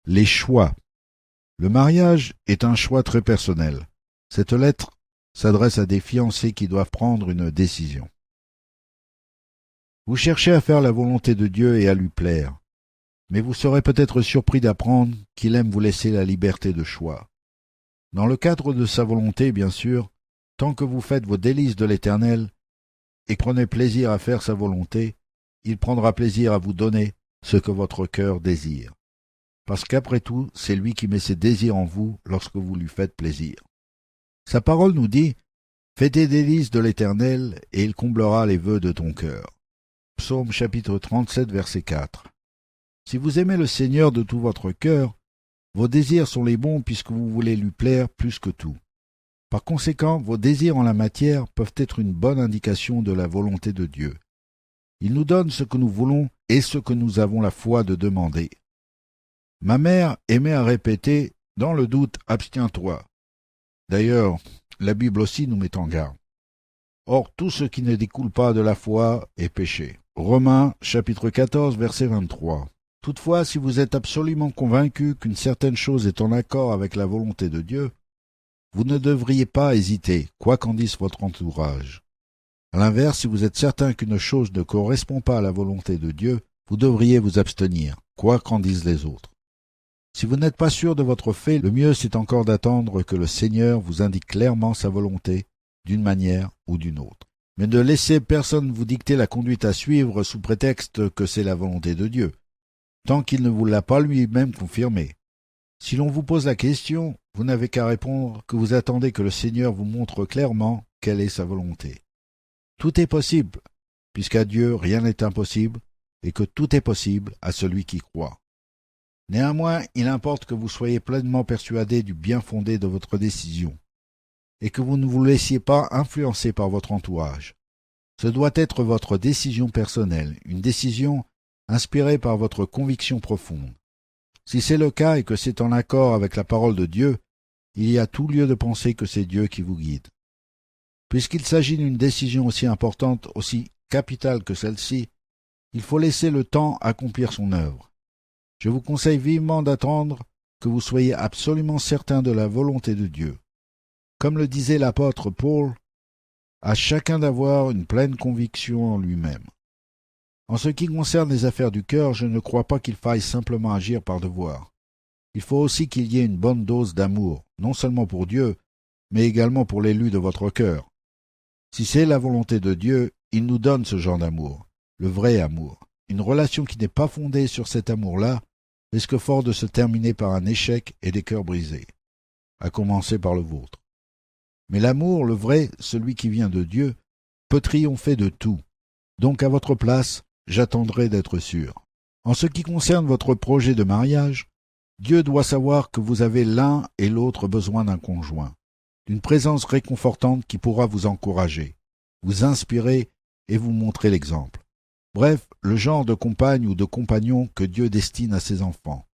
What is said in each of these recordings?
Les choix. Le mariage est un choix très personnel. Cette lettre s'adresse à des fiancés qui doivent prendre une décision. Vous cherchez à faire la volonté de Dieu et à lui plaire, mais vous serez peut-être surpris d'apprendre qu'il aime vous laisser la liberté de choix. Dans le cadre de sa volonté, bien sûr, tant que vous faites vos délices de l'Éternel et prenez plaisir à faire sa volonté, il prendra plaisir à vous donner ce que votre cœur désire. Parce qu'après tout, c'est lui qui met ses désirs en vous lorsque vous lui faites plaisir. Sa parole nous dit « Fais tes délices de l'Éternel, et il comblera les vœux de ton cœur. » Psaume chapitre 37, verset 4. Si vous aimez le Seigneur de tout votre cœur, vos désirs sont les bons puisque vous voulez lui plaire plus que tout. Par conséquent, vos désirs en la matière peuvent être une bonne indication de la volonté de Dieu. Il nous donne ce que nous voulons et ce que nous avons la foi de demander. Ma mère aimait à répéter « Dans le doute, abstiens-toi ». D'ailleurs, la Bible aussi nous met en garde. Or, tout ce qui ne découle pas de la foi est péché. Romains, chapitre 14, verset 23. Toutefois, si vous êtes absolument convaincu qu'une certaine chose est en accord avec la volonté de Dieu, vous ne devriez pas hésiter, quoi qu'en dise votre entourage. À l'inverse, si vous êtes certain qu'une chose ne correspond pas à la volonté de Dieu, vous devriez vous abstenir, quoi qu'en disent les autres. Si vous n'êtes pas sûr de votre fait, le mieux c'est encore d'attendre que le Seigneur vous indique clairement sa volonté, d'une manière ou d'une autre. Mais ne laissez personne vous dicter la conduite à suivre sous prétexte que c'est la volonté de Dieu, tant qu'il ne vous l'a pas lui-même confirmé. Si l'on vous pose la question, vous n'avez qu'à répondre que vous attendez que le Seigneur vous montre clairement quelle est sa volonté. Tout est possible, puisqu'à Dieu rien n'est impossible, et que tout est possible à celui qui croit. Néanmoins, il importe que vous soyez pleinement persuadé du bien-fondé de votre décision, et que vous ne vous laissiez pas influencer par votre entourage. Ce doit être votre décision personnelle, une décision inspirée par votre conviction profonde. Si c'est le cas et que c'est en accord avec la parole de Dieu, il y a tout lieu de penser que c'est Dieu qui vous guide. Puisqu'il s'agit d'une décision aussi importante, aussi capitale que celle-ci, il faut laisser le temps accomplir son œuvre. Je vous conseille vivement d'attendre que vous soyez absolument certain de la volonté de Dieu. Comme le disait l'apôtre Paul, à chacun d'avoir une pleine conviction en lui-même. En ce qui concerne les affaires du cœur, je ne crois pas qu'il faille simplement agir par devoir. Il faut aussi qu'il y ait une bonne dose d'amour, non seulement pour Dieu, mais également pour l'élu de votre cœur. Si c'est la volonté de Dieu, il nous donne ce genre d'amour, le vrai amour. Une relation qui n'est pas fondée sur cet amour-là risque fort de se terminer par un échec et des cœurs brisés, à commencer par le vôtre. Mais l'amour, le vrai, celui qui vient de Dieu, peut triompher de tout. Donc à votre place, j'attendrai d'être sûr. En ce qui concerne votre projet de mariage, Dieu doit savoir que vous avez l'un et l'autre besoin d'un conjoint, d'une présence réconfortante qui pourra vous encourager, vous inspirer et vous montrer l'exemple. Bref, le genre de compagne ou de compagnon que Dieu destine à ses enfants.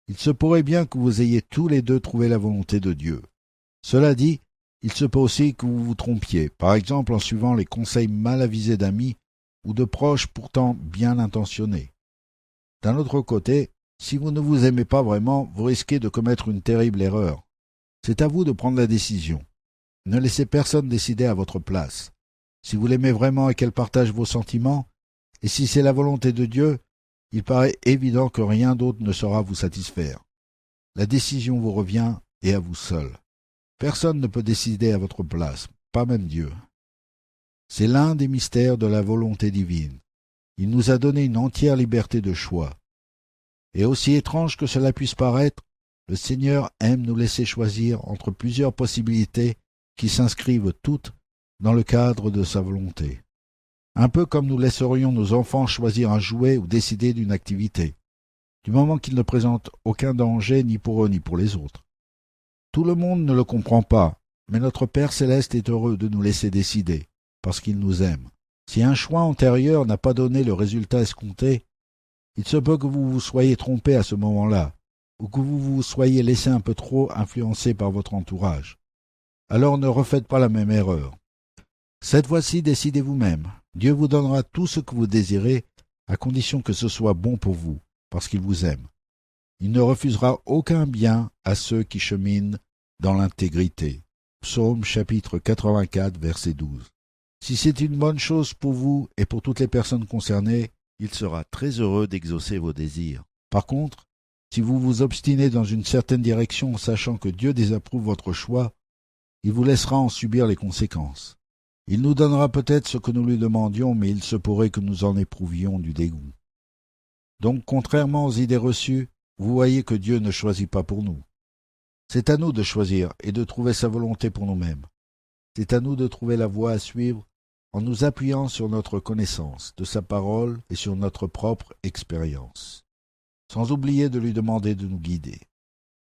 Il se pourrait bien que vous ayez tous les deux trouvé la volonté de Dieu. Cela dit, il se peut aussi que vous vous trompiez, par exemple en suivant les conseils mal avisés d'amis ou de proches pourtant bien intentionnés. D'un autre côté, si vous ne vous aimez pas vraiment, vous risquez de commettre une terrible erreur. C'est à vous de prendre la décision. Ne laissez personne décider à votre place. Si vous l'aimez vraiment et qu'elle partage vos sentiments, et si c'est la volonté de Dieu, il paraît évident que rien d'autre ne saura vous satisfaire. La décision vous revient et à vous seul. Personne ne peut décider à votre place, pas même Dieu. C'est l'un des mystères de la volonté divine. Il nous a donné une entière liberté de choix. Et aussi étrange que cela puisse paraître, le Seigneur aime nous laisser choisir entre plusieurs possibilités qui s'inscrivent toutes dans le cadre de sa volonté. Un peu comme nous laisserions nos enfants choisir un jouet ou décider d'une activité, du moment qu'ils ne présentent aucun danger ni pour eux ni pour les autres. Tout le monde ne le comprend pas, mais notre Père céleste est heureux de nous laisser décider, parce qu'il nous aime. Si un choix antérieur n'a pas donné le résultat escompté, il se peut que vous vous soyez trompé à ce moment-là, ou que vous vous soyez laissé un peu trop influencer par votre entourage. Alors ne refaites pas la même erreur. Cette fois-ci, décidez vous-même. Dieu vous donnera tout ce que vous désirez, à condition que ce soit bon pour vous, parce qu'il vous aime. Il ne refusera aucun bien à ceux qui cheminent dans l'intégrité. Psaume chapitre 84, verset 12. Si c'est une bonne chose pour vous et pour toutes les personnes concernées, il sera très heureux d'exaucer vos désirs. Par contre, si vous vous obstinez dans une certaine direction en sachant que Dieu désapprouve votre choix, il vous laissera en subir les conséquences. Il nous donnera peut-être ce que nous lui demandions, mais il se pourrait que nous en éprouvions du dégoût. Donc, contrairement aux idées reçues, vous voyez que Dieu ne choisit pas pour nous. C'est à nous de choisir et de trouver sa volonté pour nous-mêmes. C'est à nous de trouver la voie à suivre en nous appuyant sur notre connaissance de sa parole et sur notre propre expérience, sans oublier de lui demander de nous guider.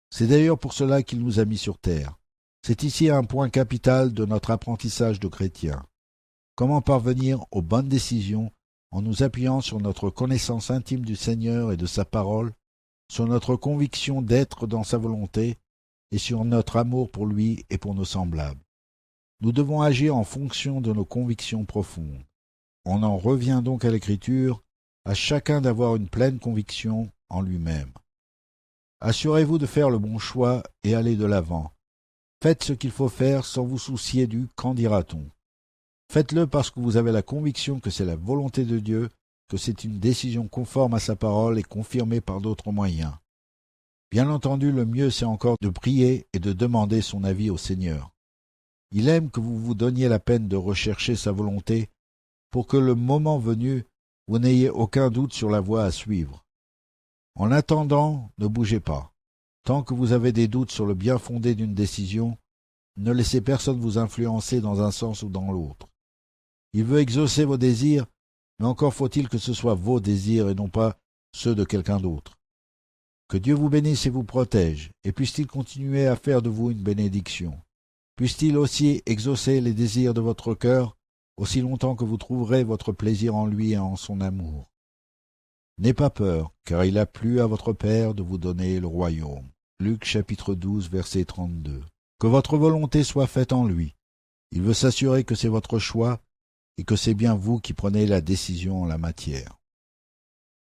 C'est d'ailleurs pour cela qu'il nous a mis sur terre. C'est ici un point capital de notre apprentissage de chrétien. Comment parvenir aux bonnes décisions en nous appuyant sur notre connaissance intime du Seigneur et de sa parole, sur notre conviction d'être dans sa volonté et sur notre amour pour lui et pour nos semblables. Nous devons agir en fonction de nos convictions profondes. On en revient donc à l'Écriture, à chacun d'avoir une pleine conviction en lui-même. Assurez-vous de faire le bon choix et allez de l'avant. Faites ce qu'il faut faire sans vous soucier du « qu'en dira-t-on ». Faites-le parce que vous avez la conviction que c'est la volonté de Dieu, que c'est une décision conforme à sa parole et confirmée par d'autres moyens. Bien entendu, le mieux c'est encore de prier et de demander son avis au Seigneur. Il aime que vous vous donniez la peine de rechercher sa volonté pour que le moment venu, vous n'ayez aucun doute sur la voie à suivre. En attendant, ne bougez pas. Tant que vous avez des doutes sur le bien-fondé d'une décision, ne laissez personne vous influencer dans un sens ou dans l'autre. Il veut exaucer vos désirs, mais encore faut-il que ce soit vos désirs et non pas ceux de quelqu'un d'autre. Que Dieu vous bénisse et vous protège, et puisse-t-il continuer à faire de vous une bénédiction. Puisse-t-il aussi exaucer les désirs de votre cœur, aussi longtemps que vous trouverez votre plaisir en lui et en son amour. N'ayez pas peur, car il a plu à votre Père de vous donner le royaume. Luc chapitre 12, verset 32. Que votre volonté soit faite en lui. Il veut s'assurer que c'est votre choix et que c'est bien vous qui prenez la décision en la matière.